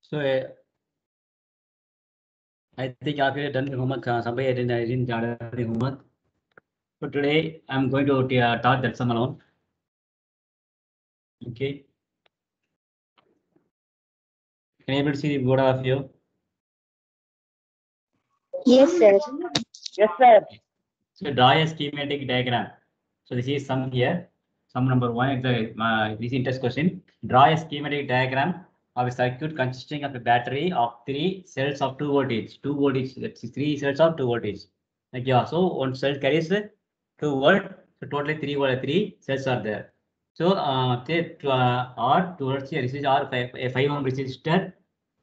So I think after done the homework, somebody I didn't done the homework. So today I'm going to talk that sum alone. Okay. Can you able to see the board of you? Yes, sir. Yes, sir. So draw a schematic diagram. So this is sum here. Sum number 1. This interest question. Draw a schematic diagram of a circuit consisting of a battery of 3 cells of 2 voltage. 2 voltage. That's 3 cells of 2 voltage. Like yeah. So one cell carries 2 volt. So totally 3 cells are there. So R towards here. This is R a 5 ohm resistor,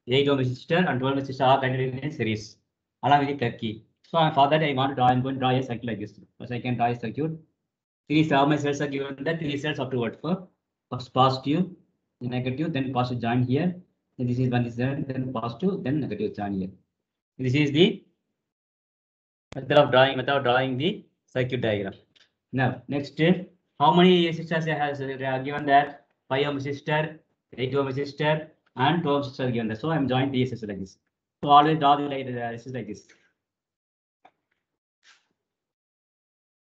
8 ohm resistor, and 12 resistor are connected in series along with the plug key. So for that, I'm going to draw a circuit like this. First, I can draw a circuit. 3 cells are given that 3 cells up to what for? First positive, then negative, then positive join here. Then this is one is there, then positive, then negative join here. This is the method of drawing the circuit diagram. Now, next, how many resistors has given that? 5 ohm resistor, 8 ohm resistor, and 12 resistor given that. So I'm drawing the resistors like this. So always draw the resistors like this.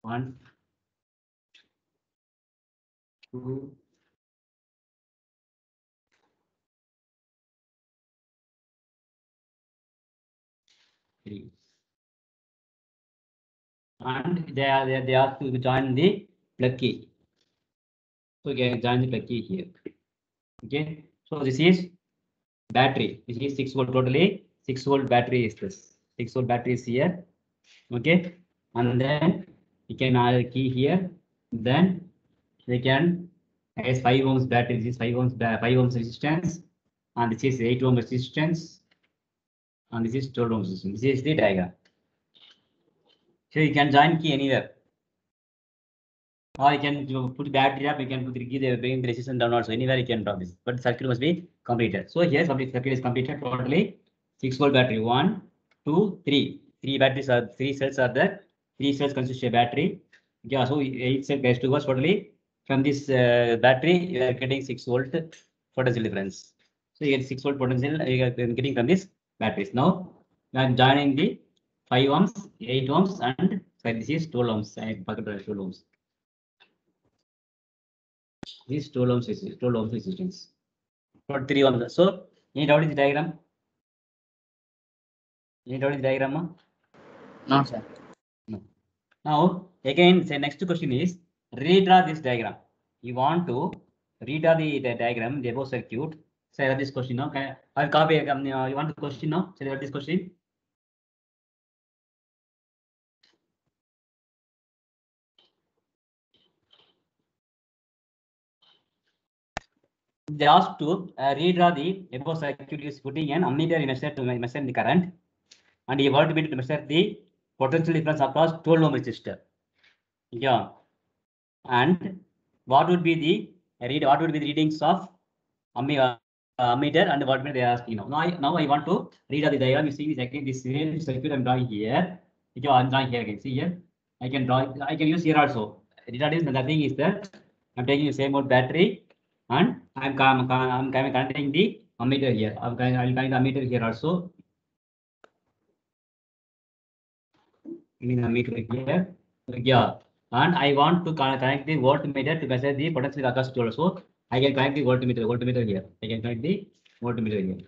1, 2, 3. And they are to join the plug key. So okay, join the plug key here. Okay. So this is battery. This is 6 volt totally. 6 volt battery is this. 6 volt battery is here. Okay. And then you can add a key here. Then we can as 5 ohms battery. This is 5 ohms resistance. And this is 8 ohm resistance. And this is 12 ohms resistance. This is the diagram. So you can join key anywhere. Or you can put battery up, you can put the key, bring the resistance down also. Anywhere you can draw this, but the circuit must be completed. So here circuit is completed totally. 6 volt battery. 1, 2, 3. 3 batteries are 3 cells are there. 3 cells consist of battery. Yeah, so each cell gets 2 volts totally. From this battery, you are getting 6 volt potential difference. So you get 6 volt potential you are getting from this batteries. Now I am joining the 5 ohms, 8 ohms, and sorry, this is 12 ohms. I forgot 12 ohms. These 12 ohms resistance. Not 3 ohms. So any doubt in the diagram? Any doubt in the diagram? No, sir. No. Now again, say next question is redraw this diagram. You want to redraw the diagram, the above circuit. Say this question now. Okay. I'll copy. You want the question now? Say this question. They asked to redraw the above circuit is putting an ammeter in measure to measure the current, and you want to measure the potential difference across 12 ohm resistor. Yeah, and what would be the readings of ammeter and what they are asking now. Now I want to read the diagram. You see this again, this same circuit I'm drawing here. Okay, I'm drawing here again. See here, I can draw. I can use here also. Read is nothing is that I'm taking the same old battery and I'm connecting the ammeter here. I'll connect the ammeter here also. I mean ammeter here. Yeah. And I want to connect the voltmeter to measure the potential across 12. So I can connect the voltmeter here. I can connect the voltmeter here.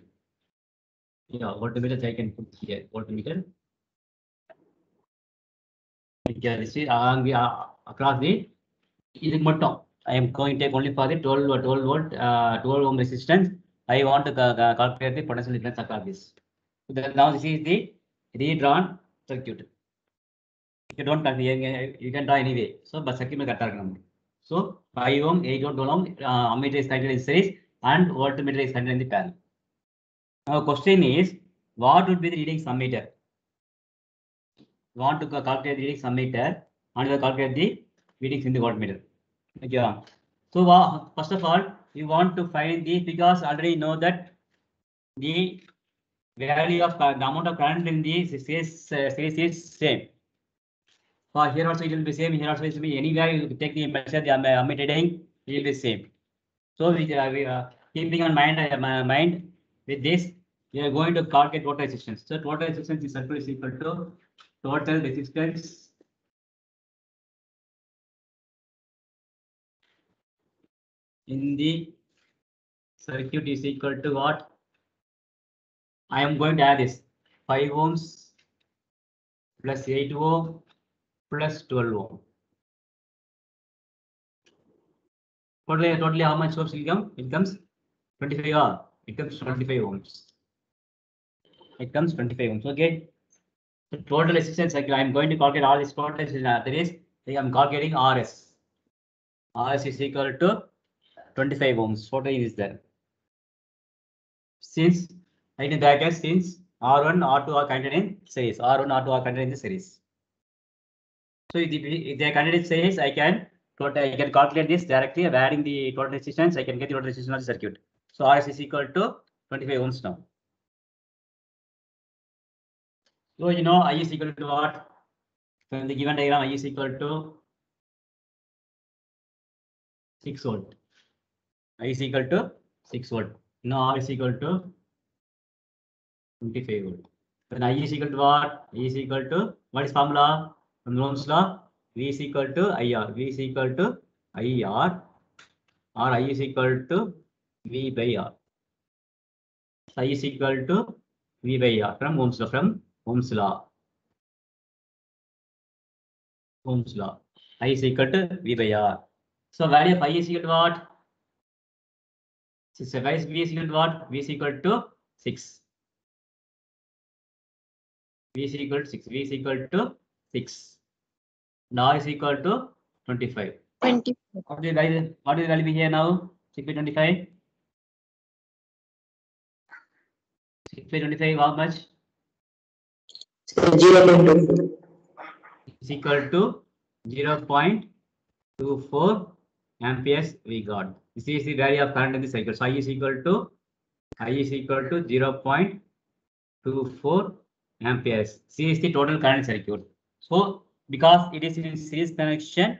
Yeah, voltmeter I can put here. Voltmeter. Yeah, this is across the I am going to take only for the 12 volt 12 ohm resistance. I want to calculate the potential difference across this. So now this is the redrawn circuit. You don't you can draw anyway. So but circuit will cut. So 5 ohm, 8 ohm, 12 ohm ammeter is connected in series and voltmeter is connected in the parallel. Now question is, what would be the reading submeter? Want to calculate the reading submeter and calculate the readings in the voltmeter. Okay. So first of all, we want to find the, because already know that the value of the amount of current in the series is same. For here also it will be same. Here also it will be anywhere you take the measure the ammeter reading, it will be same. So we keeping on mind with this, we are going to calculate total resistance. So total resistance is equal to total resistance in the circuit is equal to what? I am going to add this 5 ohms plus 8 ohm plus 12 ohm. Totally how much source will come? It comes 25 ohm. It comes 25 ohms. It comes 25 ohms. Okay. So total resistance, I am going to calculate all this total resistance. That is, I am calculating RS. RS is equal to 25 ohms. What is there? Since I can bracket, since R1, R2 are contained in series. R1, R2 are contained in the series. So if they are contained in series, I can calculate this directly by adding the total resistance. I can get the total resistance of the circuit. So RS is equal to 25 ohms now. So you know I is equal to what? From the given diagram, I is equal to 6 volt. I is equal to 6 volt. Now R is equal to 25 volt. Then I is equal to what? I is equal to, what is formula? From Ohm's law, V is equal to IR. V is equal to IR, or I is equal to V by R. So I is equal to V by R from Ohm's law. From Ohm's law. Ohm's law. I is equal to V by R. So value of I is equal to what? So V is equal to what? V is equal to 6. V is equal to 6. V is equal to 6. And R is equal to 25. 20. What is the value be here now? 6 by 25. 6 by 25, how much? 0.2. Is equal to 0.24 amperes we got. This is the value of current in the cycle. So I is equal to 0.24 amperes. C is the total current circuit. So because it is in series connection,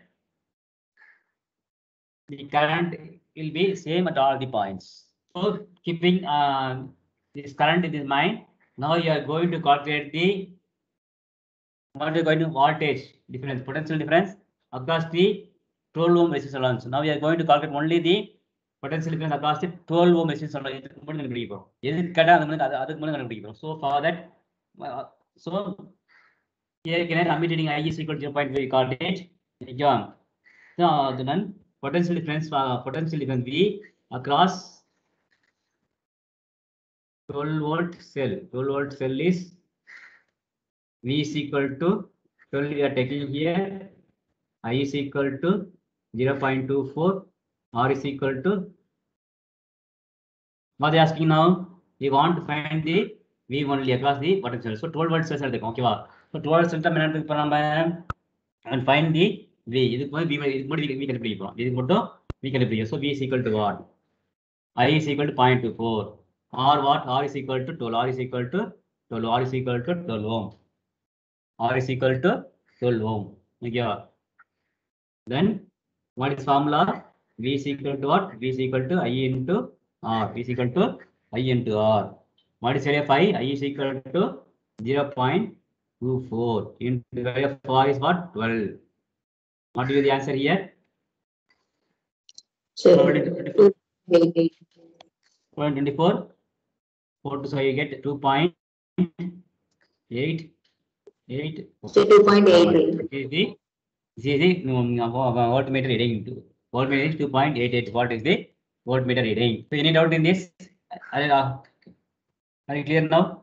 the current will be same at all the points. So keeping this current in mind, now you are going to calculate the what we are going to voltage difference, potential difference across the 12 ohm resistance alone. So now we are going to calculate only the potential difference across the 12 ohm resistance alone. So for that, so here can I reading I is equal to 0.5 we call it. So then potential difference V across 12 volt cell. 12 volt cell is V is equal to 12 we are taking here. I is equal to 0.24. R is equal to, what they are asking now? We want to find the V only across the potential. So 12 volt cells are the okay. So 12 cells and find the V. We can So V is equal to what? I is equal to 0.24. R what? R is equal to 12. R is equal to 12. R is equal to 12 ohm. R is equal to 12 ohm. Okay. Then what is formula? V is equal to what? V is equal to I into R. V is equal to I into R. What is value of I? I is equal to 0.24 into value of R is what? 12. What is the answer here? 2.88. 0.24. 4 to so you get 2.88. So 2.88. This is the voltmeter reading. Voltmeter is 2.88. What is the voltmeter reading? So any doubt in this? Are you clear now?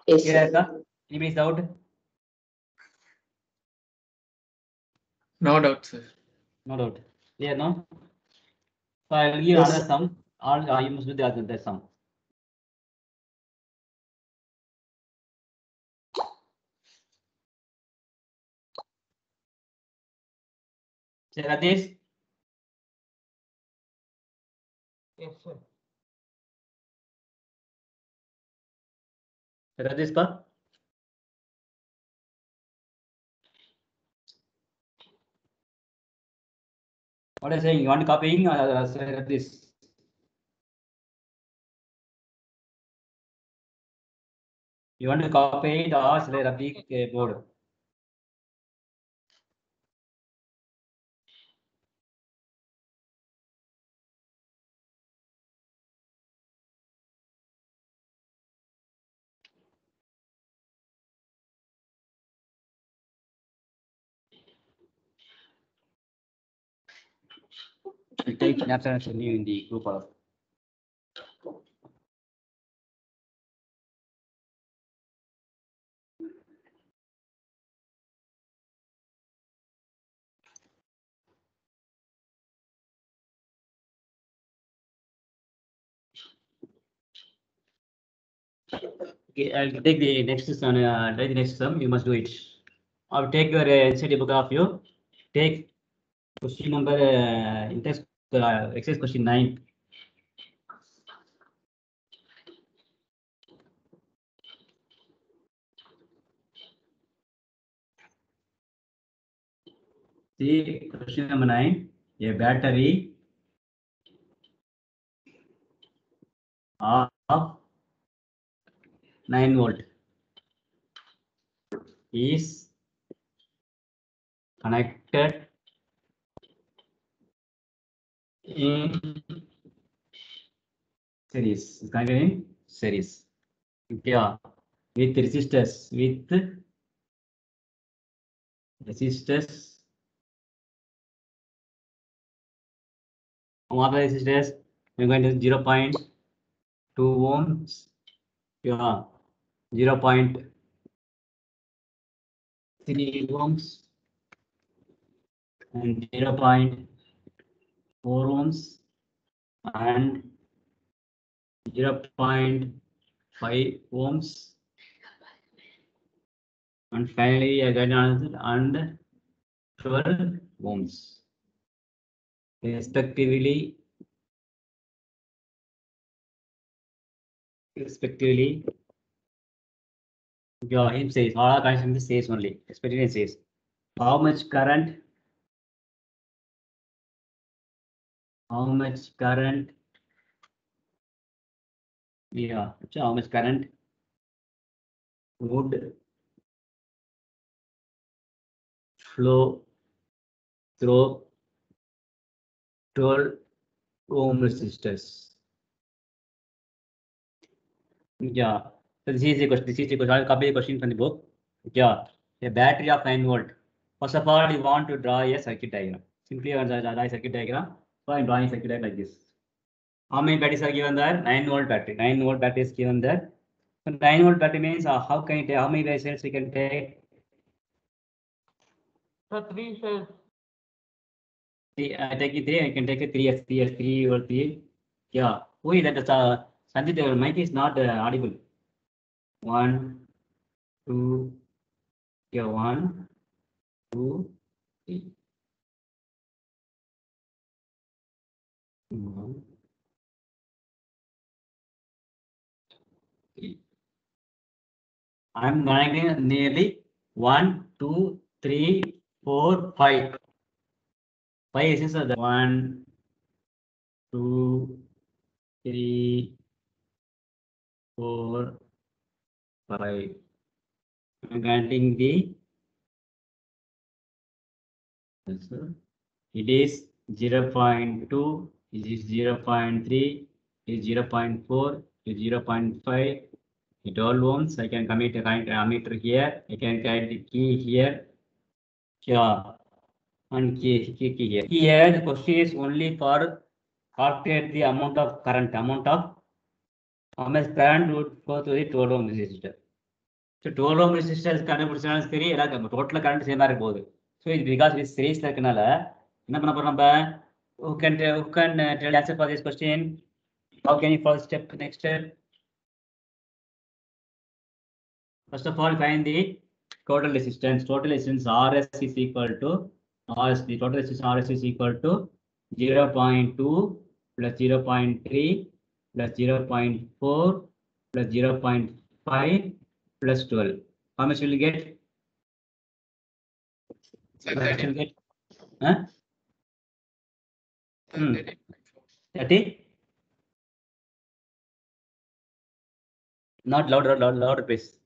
Yes, Clear, sir. sir? Any doubt? No doubt, sir. No doubt. Clear now? So I will give Yes, another sir. sum. All you must do the sum. So that is Yes, sir. का what is saying? You want copying this? You want to copy it or shall I Rabi board? I'll take snapshot and send you in the group of. Okay, I'll take the next sum. Take the next sum. You must do it. I'll take your NCERT book of you. Take question number exercise question 9. See question number 9. A battery of 9 volt is connected in series. Is connected in series. Yeah, with resistors. What are resistors? We're going to 0.2 ohms. Yeah, 0.3 ohms and 0.4 ohms and 0.5 ohms. And finally, I got answer and 12 ohms, respectively. Yeah, him says all conditions says only. Experience says how much current? How much current? Yeah, so how much current would flow through 12 ohm resistors? Yeah, so this is the question. This is the question. I'll copy the question from the book. Yeah, a battery of 9 volt. First of all, you want to draw a circuit diagram. Simply draw a circuit diagram. So I'm drawing a circuit diagram like this. How many batteries are given there? 9 volt battery. 9 volt battery is given there. So 9 volt battery means how can it, how many cells we can take? So 3 cells. I take it 3. I can take it 3 or 3. Yeah. Who is that? Sanjit, your mic is not audible. 1, 2. Yeah, 1, 2, 3. 1, 3. I'm connecting nearly 1, 2, 3, 4, 5. 5 is the 1, 2, 3, 4, 5. I'm connecting the. It is 0.2, it is 0.3, it is 0.4, it is 0.5. It all ohms. I can commit a ammeter here. I can get the key here. Yeah, and key here. Here the question is only for calculate the amount of current, how much current would go to the 12 ohm resistor. So 12 ohm resistors current total current same are. So it's because it's series like who can tell the answer for this question? How can you follow step next step? First of all, find the total resistance. Total resistance RS is equal to RS. The total resistance RS is equal to 0.2 plus 0.3 plus 0.4 plus 0.5 plus 12. How much will you get? How much will you get? Huh? 30? Not louder, please.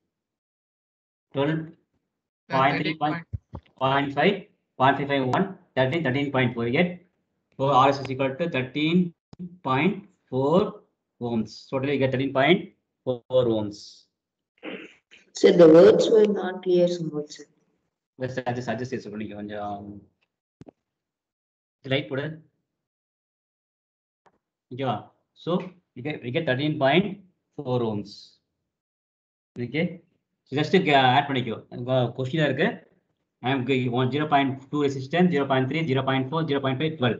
12.3, 0.5, 0.551, 13.4. You get? So RS is equal to 13.4 ohms. Totally you get 13.4 ohms. Sir, the words were not clear somewhat, sir. Let's adjust this கொஞ்சம் light போடு. Okay. So we get 13.4 ohms. Okay. So just add பண்ணிக்கோ. Question இருக்கு. I am going 0.2 resistance, 0.3, 0.4, 0.5, 12.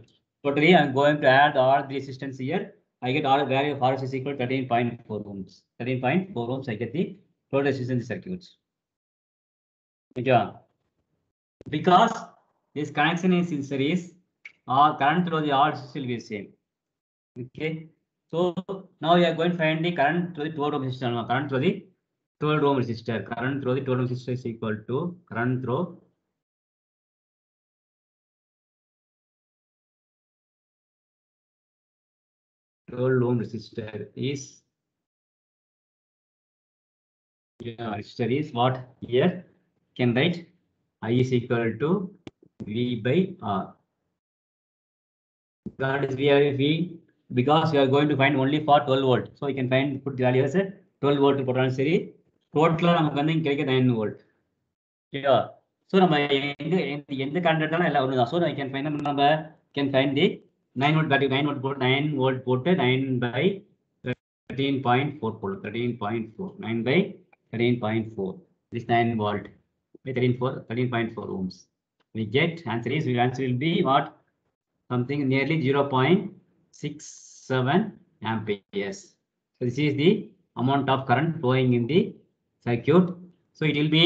Totally, I am going to add all the resistance here. I get all value of RS is equal to 13.4 ohms. 13.4 ohms, I get the total resistance circuits. Okay. Because this connection is in series, our current through the all will be the same. Okay. So now we are going to find the current through the 12 ohm resistor. Current through the 12 ohm resistor. Current through the 12 ohm resistor is equal to current through 12 ohm resistor is resistor is what here can write I is equal to V by R. That is because we are going to find only for 12 volt. So you can put the value as a 12 volt போட்டாலும் சரி டோட்டலா நமக்கு வந்து இங்க கிடைக்க 9 volt. Yeah. So நம்ம எந்த current எடுத்தாலும் எல்லாம் ஒண்ணுதான். So I can find நம்ம can find the 9 volt battery 9 volt போட்டு 9 by 13.4 போடு 13.4 9 by 13.4 this 9 volt by 13.4 ohms. We get answer will be what? Something nearly 0.67 amperes. So this is the amount of current flowing in the circuit. So it will be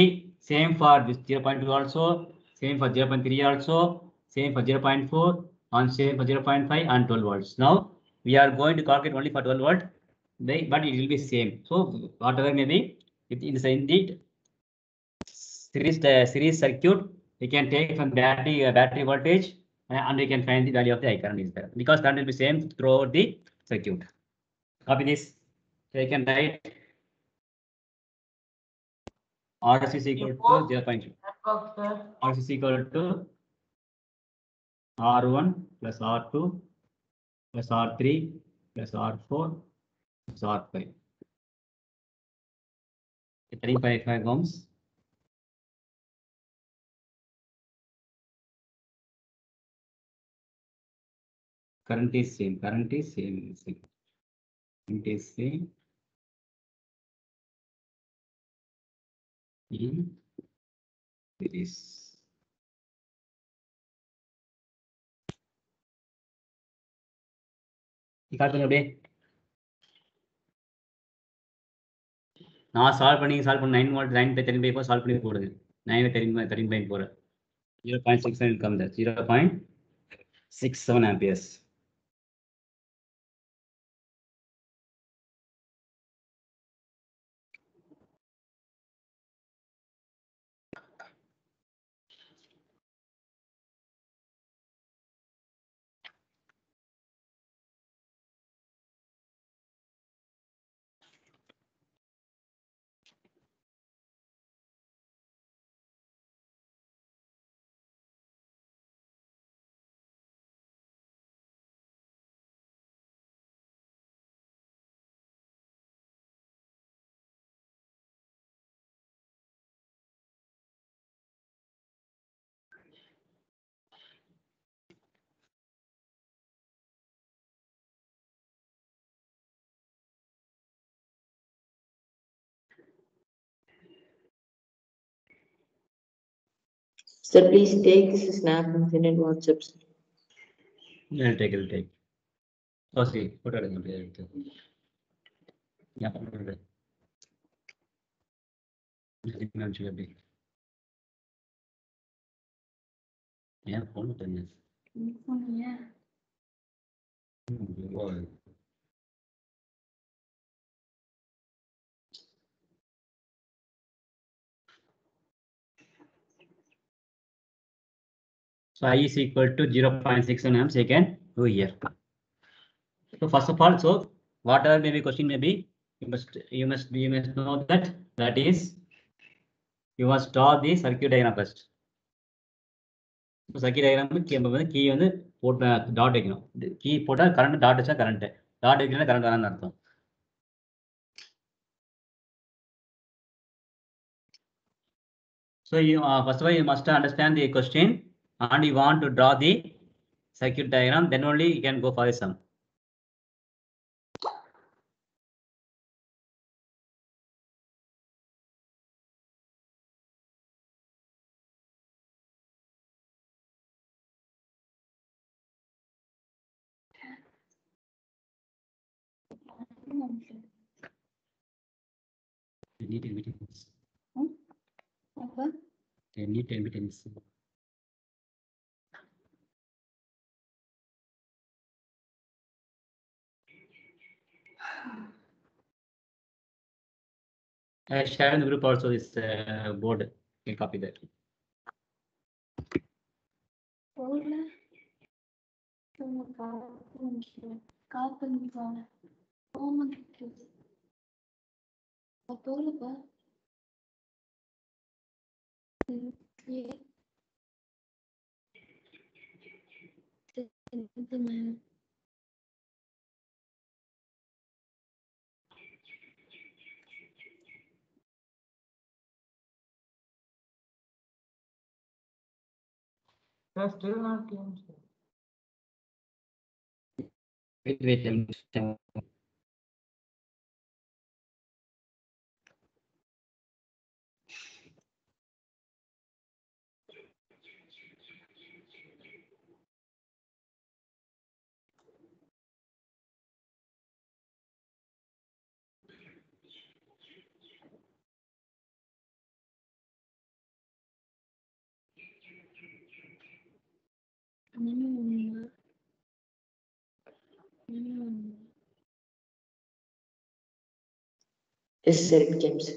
same for this 0.2 also, same for 0.3 also, same for 0.4 and same for 0.5 and 12 volts. Now we are going to calculate only for 12 volt, but it will be same. So whatever may be, in the series circuit, we can take from battery voltage and we can find the value of the I current is there because current will be same throughout the circuit. Copy this. So I can write RS is equal to 0.2. RS is equal to R1 plus R2 plus R3 plus R4 plus R5. 3.5 ohms. Current is same. Current is same. Current is same. In series. நான் solve பண்ணி 9 volt 9 by 13.4 solve பண்ணி போடுது 9 by 13.4 0.67 come there 0.67 amperes. Sir, please take this snap and send it WhatsApp, sir. I'll take. Oh, see, photo எடுங்க அப்படியே எடுத்து. Yeah, photo எடு. இதுக்கு நான் சொல்லி அப்படி. ஏன் phone பண்ணுங்க. ஓ. So I is equal to 0.61 amps. You can do here. So first of all, so whatever maybe question may be, you must know that is you must draw the circuit diagram first. So circuit diagram key வந்து போட்டு dot வைக்கணும். Key போட்டா current dot வச்சா current, dot வைக்கலனா current வரான்னு அர்த்தம். So you first of all you must understand the question and you want to draw the circuit diagram, then only you can go for the sum. You need admittance. You need admittance. I share in the group also this board. You can copy that. Sir, still not came, sir. Wait. Yes, sir, it comes.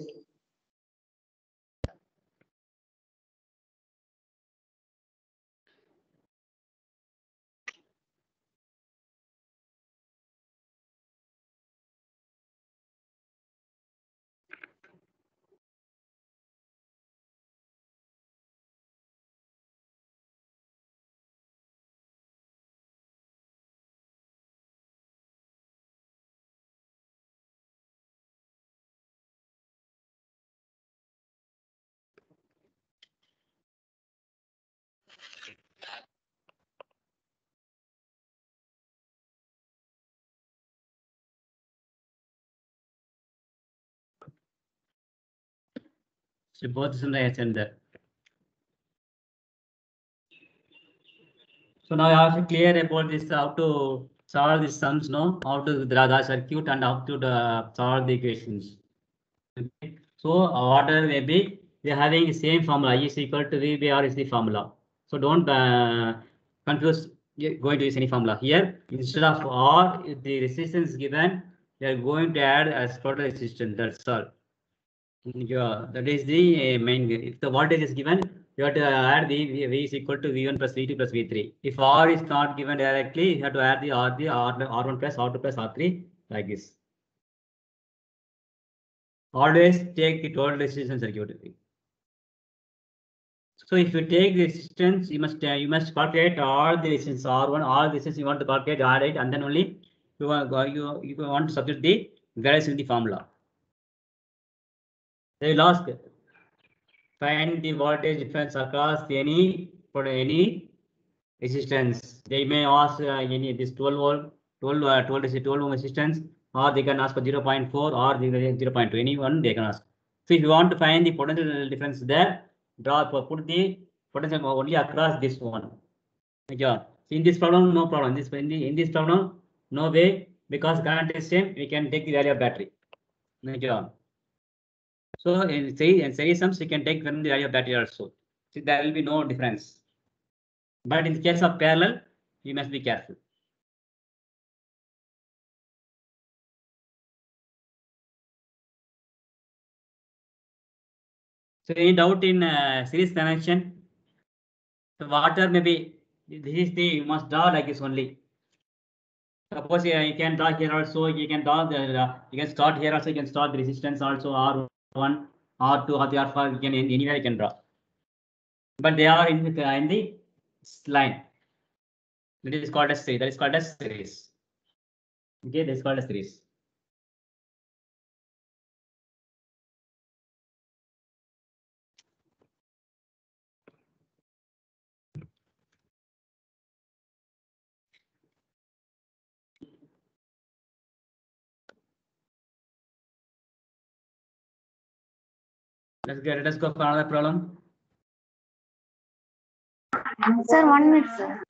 So both is in the center. So now you have to clear about this, how to solve these sums, no? How to draw the circuit and how to solve the equations. Okay. So whatever may be, we are having the same formula. E is equal to VBR is the formula. So don't confuse going to use any formula. Here, instead of R, if the resistance given, we are going to add as total resistance. That's all. Yeah, that is the main. If the voltage is given, you have to add the V is equal to V1 plus V2 plus V3. If R is not given directly, you have to add the R1 plus R2 plus R3 like this. Always take the total resistance circuit. So if you take the resistance, you must calculate all the resistance R1, all resistance you want to calculate, add it, and then only you want to substitute the values in the formula. They will ask, find the voltage difference across any resistance. They may ask any this 12 ohm resistance, or they can ask for 0.4 or 0.2. Anyone they can ask. So if you want to find the potential difference there, put the potential only across this one. Yeah. In this problem, no problem. In this problem, No way, because current is same, we can take the value of battery. Okay. So in series sums, we can take from the value of battery also. See, there will be no difference. But in the case of parallel, you must be careful. So any doubt in series connection? So water maybe this is the you must draw like this only. Suppose you can draw here also. You can draw the you can start here also. You can start the resistance also R1, R2, R4. You can anywhere you can draw. But they are in the line. That is called as series. That is called as series. Okay, that is called as series. Let us go for another problem. Sir, 1 minute, sir.